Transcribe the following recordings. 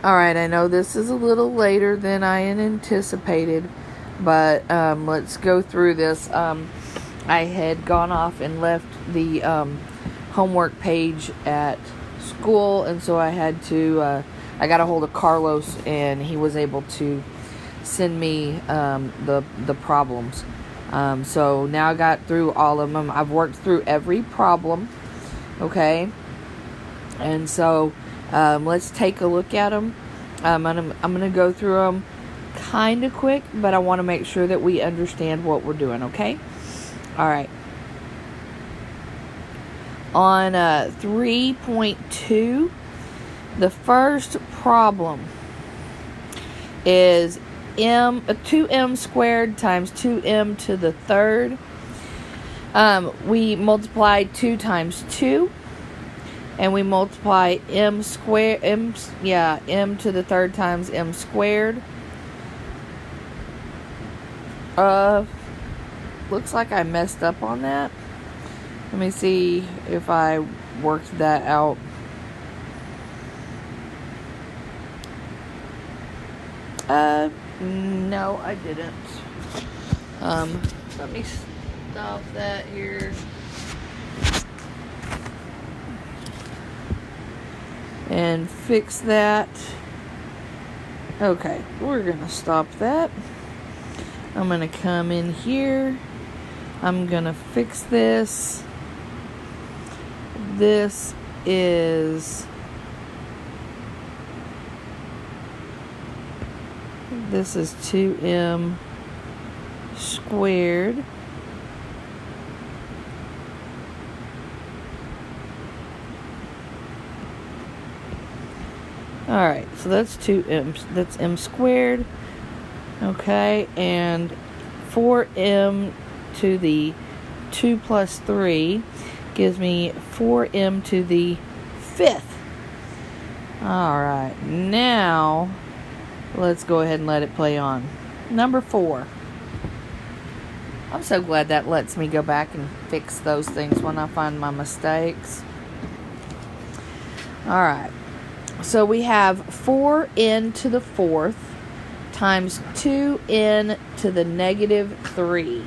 Alright, I know this is a little later than I had anticipated, but let's go through this. I had gone off and left the homework page at school, and so I had to, I got a hold of Carlos, and he was able to send me the problems. So now I got through all of them. I've worked through every problem, okay? And so let's take a look at them. I'm going to go through them kind of quick, but I want to make sure that we understand what we're doing, okay? All right. On 3.2, the first problem is 2m squared times 2m to the third. We multiply 2 times 2. And we multiply m to the third times m squared. Looks like I messed up on that. Let me see if I worked that out. No, I didn't. Let me stop that here. And fix that. Okay, we're going to stop that. I'm going to come in here. I'm going to fix this. This is 2m squared. Alright, so that's 2m. That's m squared. Okay, and 4m to the 2 plus 3 gives me 4m to the 5th. Alright, now let's go ahead and let it play on. Number 4. I'm so glad that lets me go back and fix those things when I find my mistakes. Alright. So we have 4n to the 4th times 2n to the negative 3.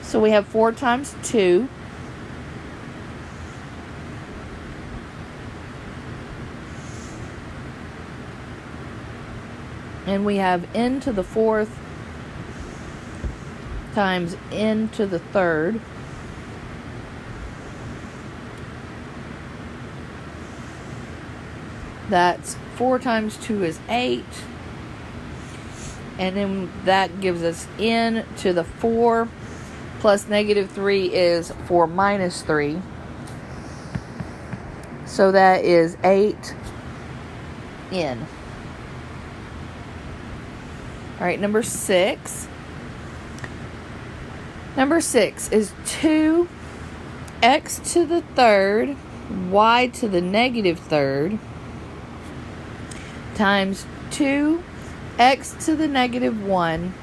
So we have 4 times 2. And we have n to the 4th times n to the 3rd. That's 4 times 2 is 8. And then that gives us n to the 4 plus negative 3 is 4 minus 3. So that is 8n. Alright, number 6. Number 6 is 2x to the 3rd, y to the negative 3rd, times 2x to the negative 1,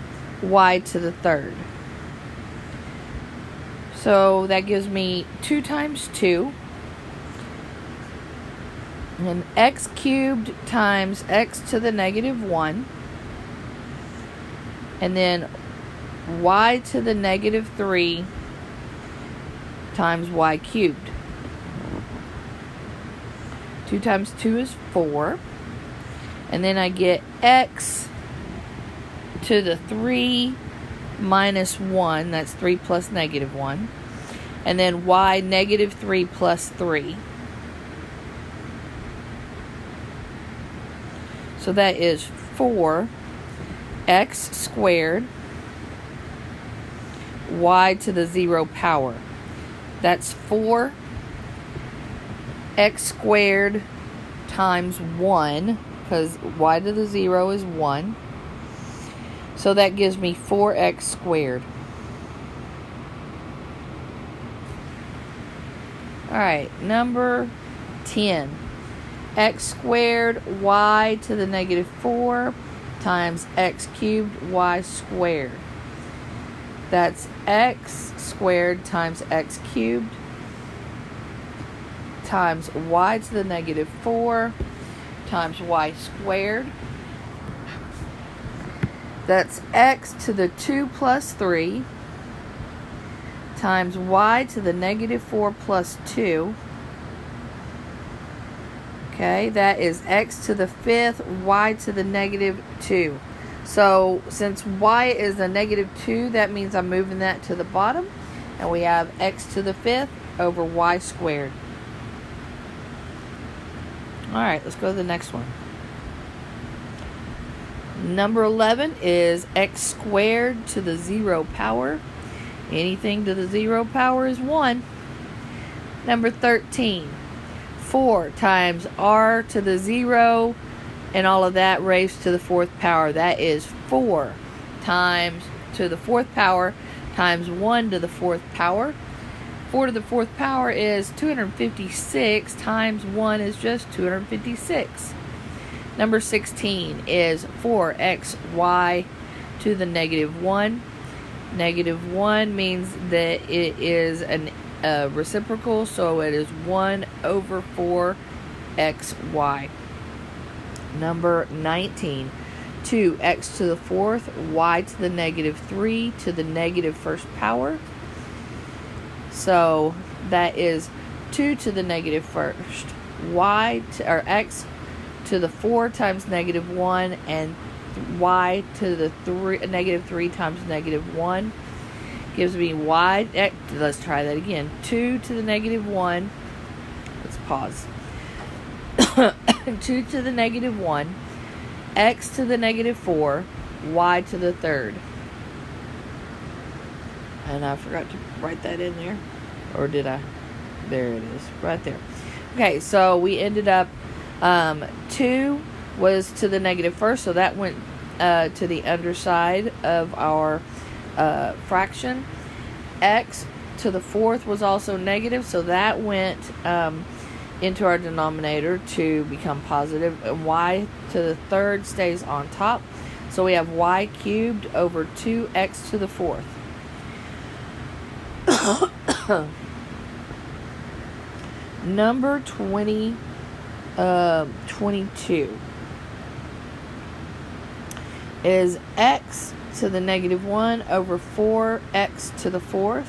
y to the 3rd. So that gives me 2 times 2. And x cubed times x to the negative 1. And then y to the negative 3 times y cubed. 2 times 2 is 4. And then I get x to the 3 minus 1. That's 3 plus negative 1. And then y negative 3 plus 3. So that is 4x squared y to the 0 power. That's 4x squared times 1, because y to the 0 is 1. So that gives me 4x squared. Alright, number 10. X squared y to the negative 4 times x cubed y squared. That's x squared times x cubed times y to the negative 4 times y squared. That's x to the 2 plus 3 times y to the negative 4 plus 2. Okay, that is x to the 5th, y to the negative 2. So, since y is a negative 2, that means I'm moving that to the bottom. And we have x to the 5th over y squared. Alright, let's go to the next one. Number 11 is x squared to the 0 power. Anything to the 0 power is 1. Number 13. 4 times r to the 0 and all of that raised to the 4th power. That is 4 times to the 4th power times 1 to the 4th power. 4 to the 4th power is 256 times 1 is just 256. Number 16 is 4xy to the negative 1. Negative 1 means that it is a reciprocal, so it is 1 over 4xy. Number 19, 2x to the 4th, y to the negative 3 to the negative 1st power. So that is 2 to the negative 1st, or x to the 4 times negative 1, and y to the negative 3 times negative 1 gives me y. Let's try that again. 2 to the negative 1. Let's pause. 2 to the negative 1, x to the negative 4, y to the 3rd. And I forgot to write that in there. Or did I? There it is. Right there. Okay, so we ended up 2 was to the negative 1st, so that went to the underside of our fraction. X to the 4th was also negative, so that went into our denominator to become positive. And y to the 3rd stays on top, so we have y cubed over 2x to the 4th. Number 22 is x to the negative 1 over 4x to the 4th.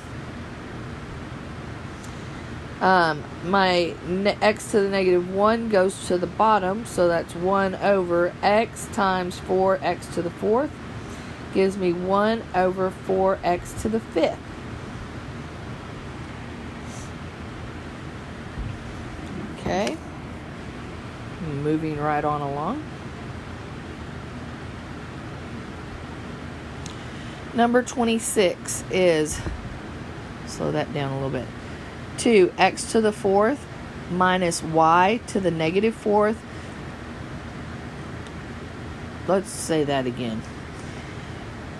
My x to the negative 1 goes to the bottom, so that's 1 over x times 4x to the 4th. Gives me 1 over 4x to the 5th. Okay. Moving right on along. Number 26 is, slow that down a little bit, 2x to the 4th minus y to the negative 4th. Let's say that again.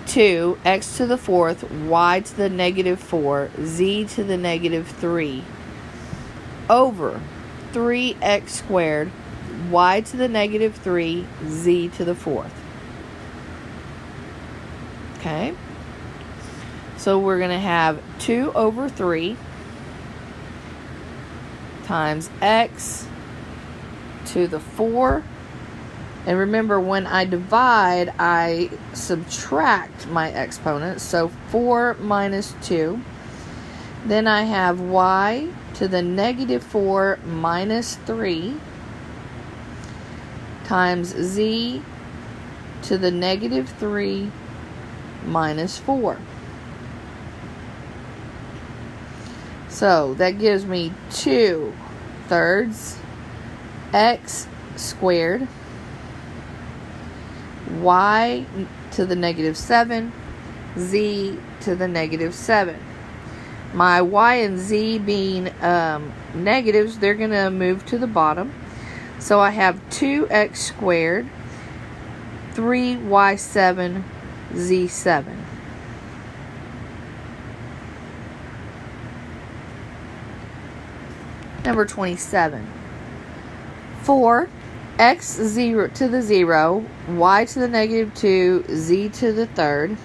2x to the 4th, y to the negative 4, z to the negative 3, over 3x squared, y to the negative 3, z to the 4th. Okay. So we're going to have 2 over 3 times x to the 4. And remember, when I divide, I subtract my exponents. So 4 minus 2. Then I have y to the negative 4 minus 3 times z to the negative 3 minus 4. So that gives me 2/3 x squared y to the negative 7 z to the negative 7. My y and z being negatives, they're going to move to the bottom. So I have 2x squared 3y7 z7. Number 27. 4 x 0 to the 0, y to the negative 2, z to the 3rd.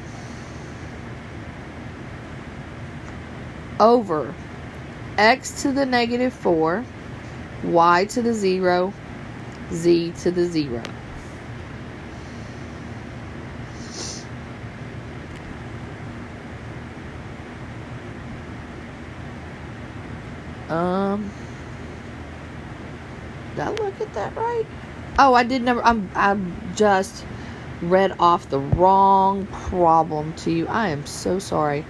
over x to the negative 4, y to the 0, z to the 0. Did I look at that right? Oh, I did never. I just read off the wrong problem to you. I am so sorry.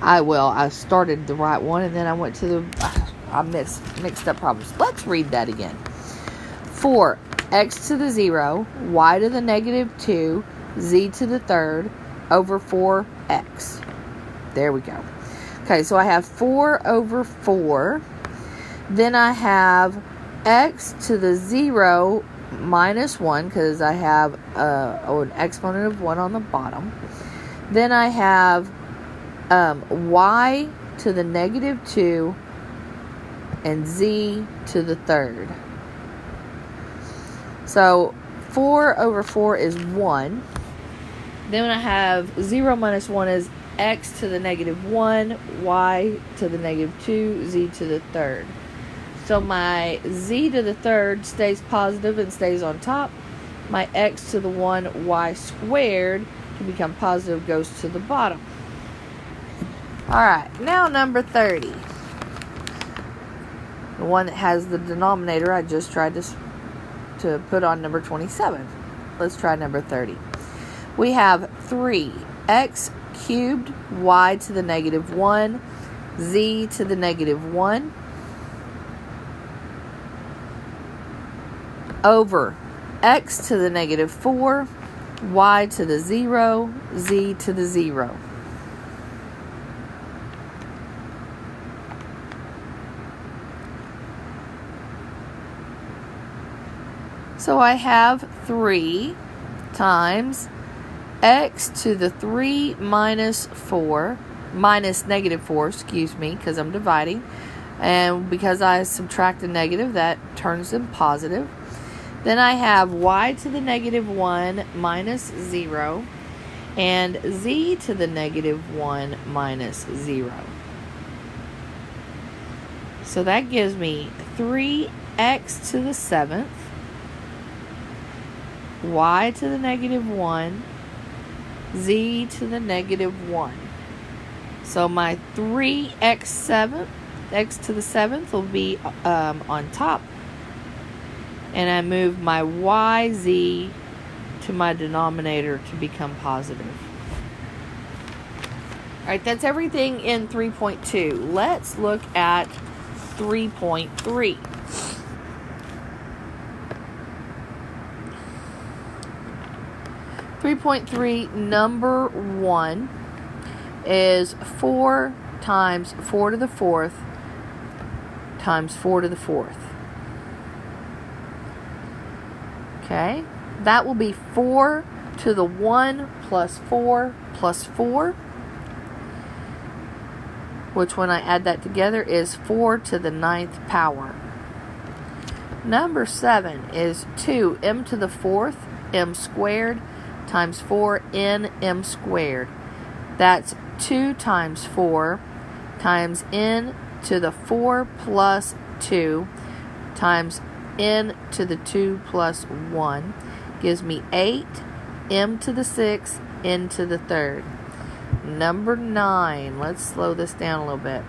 I started the right one and then I went to the. I mixed up problems. Let's read that again. 4 x to the 0, y to the negative 2, z to the third over 4x. There we go. Okay, so I have 4 over 4. Then I have x to the 0 minus 1 because I have an exponent of 1 on the bottom. Then I have y to the negative 2 and z to the third. So 4 over 4 is 1. Then I have 0 minus 1 is x to the negative 1, y to the negative 2, z to the third. So my z to the third stays positive and stays on top. My x to the 1, y squared to become positive goes to the bottom. Alright, now number 30. The one that has the denominator I just tried to put on number 27. Let's try number 30. We have 3x cubed, y to the negative 1, z to the negative 1, over x to the negative 4, y to the 0, z to the 0. So I have 3 times x to the 3 minus 4, minus negative 4, because I'm dividing. And because I subtract a negative, that turns them positive. Then I have y to the negative 1 minus 0 and z to the negative 1 minus 0. So that gives me 3x to the 7th, y to the negative 1, z to the negative 1. So my 3x to the 7th will be on top. And I move my yz to my denominator to become positive. Alright, that's everything in 3.2. Let's look at 3.3. 3.3, number 1 is 4 times 4 to the 4th times 4 to the 4th. Okay, that will be 4 to the 1 plus 4 plus 4, which when I add that together is 4 to the 9th power. Number 7 is 2m to the 4th m squared times 4n m squared. That's 2 times 4 times n to the 4 plus 2 times n to the 2 plus 1 gives me 8 m to the 6th n to the 3rd. Number 9, let's slow this down a little bit.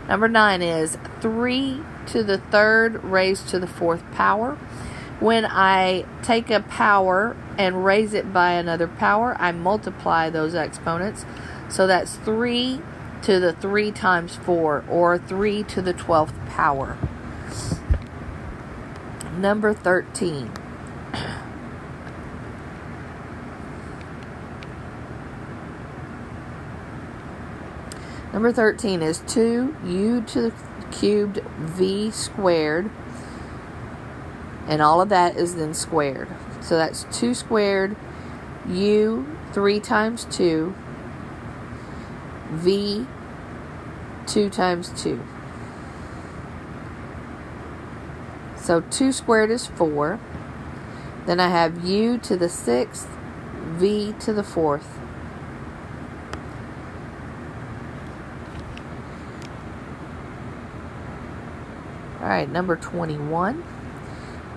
Number 9 is 3 to the 3rd raised to the 4th power. When I take a power and raise it by another power, I multiply those exponents. So that's 3 to the 3 times 4, or 3 to the 12th power. Number 13. Number 13 is 2u to the cubed v squared. And all of that is then squared. So that's 2 squared u 3 times 2 v 2 times 2. So 2 squared is 4. Then I have u to the 6th, v to the 4th. Alright, number 21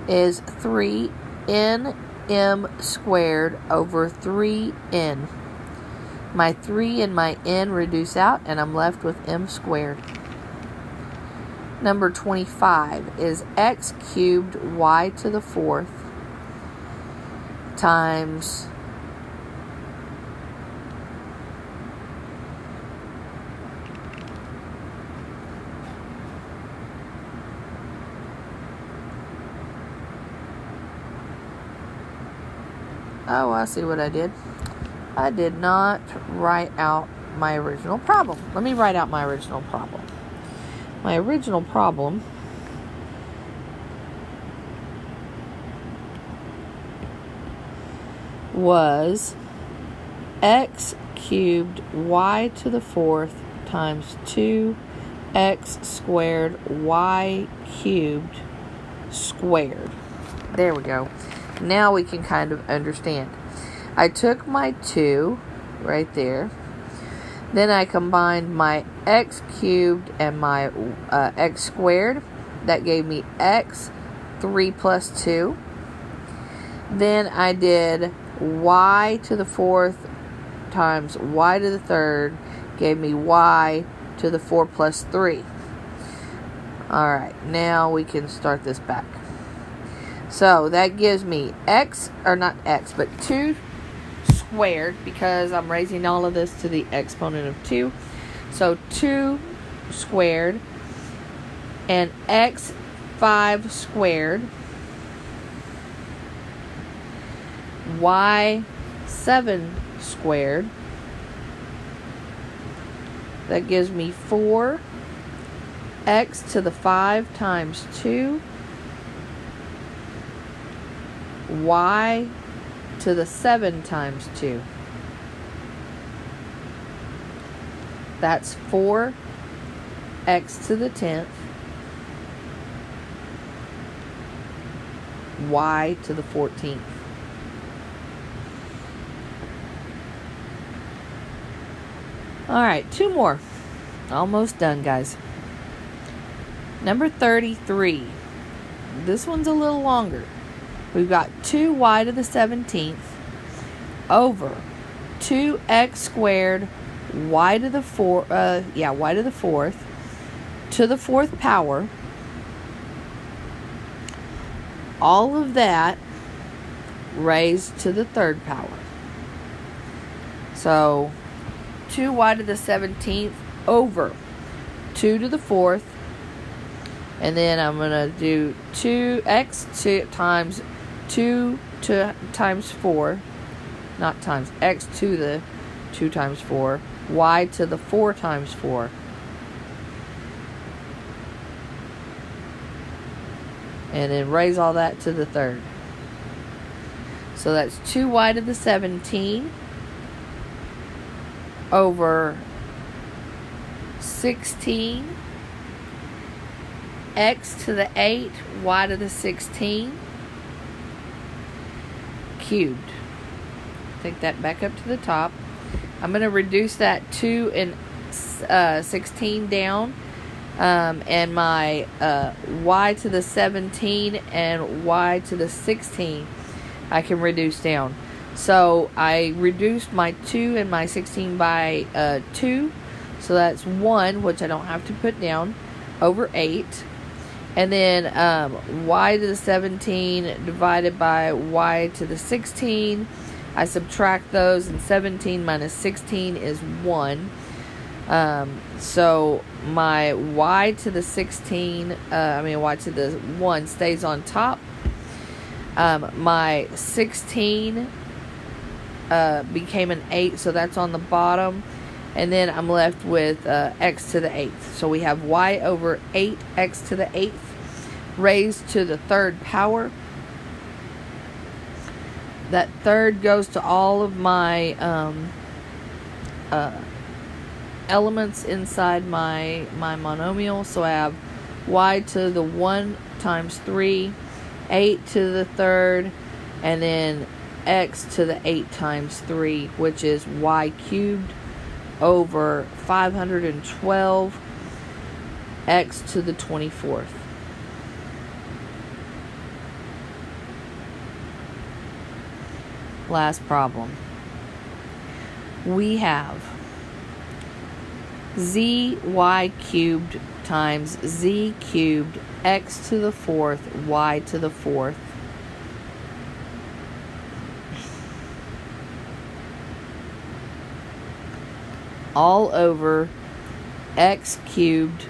is 3nm squared over 3n. My 3 and my n reduce out, and I'm left with m squared. Number 25 is x cubed y to the 4th times oh, I see what I did. I did not write out my original problem. Let me write out my original problem. My original problem was x cubed y to the 4th times 2x squared y cubed squared. There we go. Now we can kind of understand. I took my 2 right there. Then I combined my x cubed and my x squared. That gave me x, 3 plus 2. Then I did y to the 4th times y to the 3rd. Gave me y to the 4 plus 3. Alright, now we can start this back. So that gives me x, or not x, but 2 squared, because I'm raising all of this to the exponent of 2. So 2 squared and x 5 squared, y 7 squared. That gives me 4 x to the 5 times 2 y to the 7 times 2. That's 4 x to the 10th y to the 14th. Alright, 2 more. Almost done, guys. Number 33. This one's a little longer. We've got 2y to the 17th over 2x squared y to the 4th to the 4th power. All of that raised to the 3rd power. So 2y to the 17th over 2 to the 4th. And then I'm going to do 2x times 2 times 4. Not times. X to the 2 times 4. Y to the 4 times 4. And then raise all that to the 3rd. So that's 2y to the 17 over 16 x to the 8 y to the 16 cubed. Take that back up to the top. I'm going to reduce that 2 and 16 down, and my y to the 17 and y to the 16 I can reduce down. So I reduced my 2 and my 16 by 2, so that's 1, which I don't have to put down, over 8. And then y to the 17 divided by y to the 16. I subtract those, and 17 minus 16 is 1. So my y to the 16, y to the 1 stays on top. My 16 became an 8, so that's on the bottom. And then I'm left with x to the 8th. So we have y over 8 x to the 8th raised to the 3rd power. That 3rd goes to all of my elements inside my monomial. So I have y to the 1 times 3, 8 to the 3rd, and then x to the 8 times 3, which is y cubed over 512 x to the 24th. last problem. We have zy cubed times z cubed x to the fourth y to the fourth all over x cubed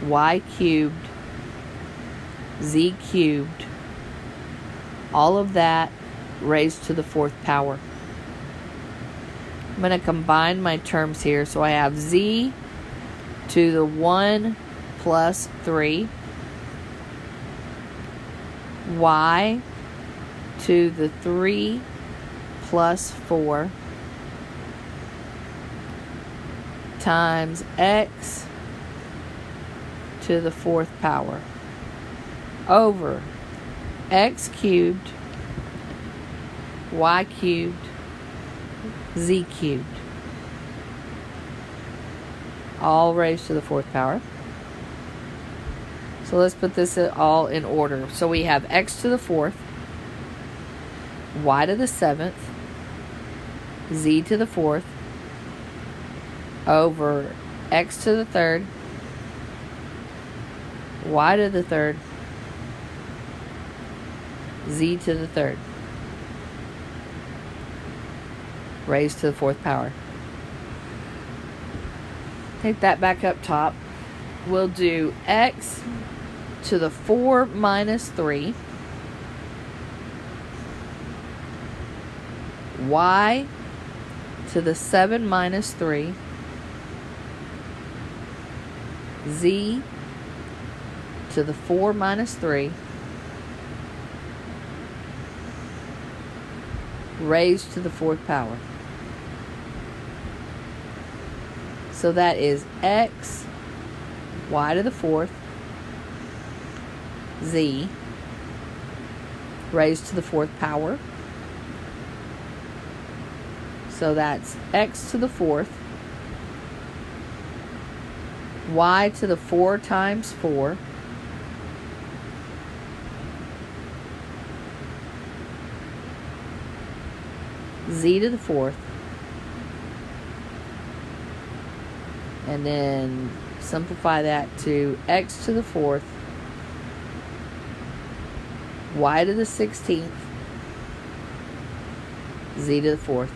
y cubed z cubed, all of that raised to the fourth power. I'm going to combine my terms here. So I have z to the 1 plus 3, y to the 3 plus 4, times x to the fourth power, over x cubed, y cubed, z cubed, all raised to the fourth power. So let's put this all in order. So we have x to the fourth, y to the seventh, z to the fourth, over x to the third, y to the third, z to the third, raised to the fourth power. Take that back up top. We'll do x to the 4 minus 3, y to the 7 minus 3, z to the 4 minus 3, raised to the fourth power. So that is x, y to the fourth, z, raised to the fourth power. So that's x to the fourth, y to the 4 times 4, z to the fourth, and then simplify that to x to the fourth, y to the 16th, z to the fourth.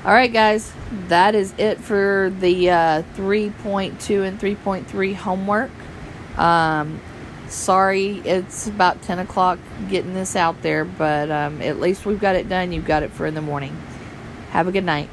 Alright, guys, that is it for the 3.2 and 3.3 homework. Sorry it's about 10 o'clock getting this out there, but at least we've got it done. You've got it for in the morning. Have a good night.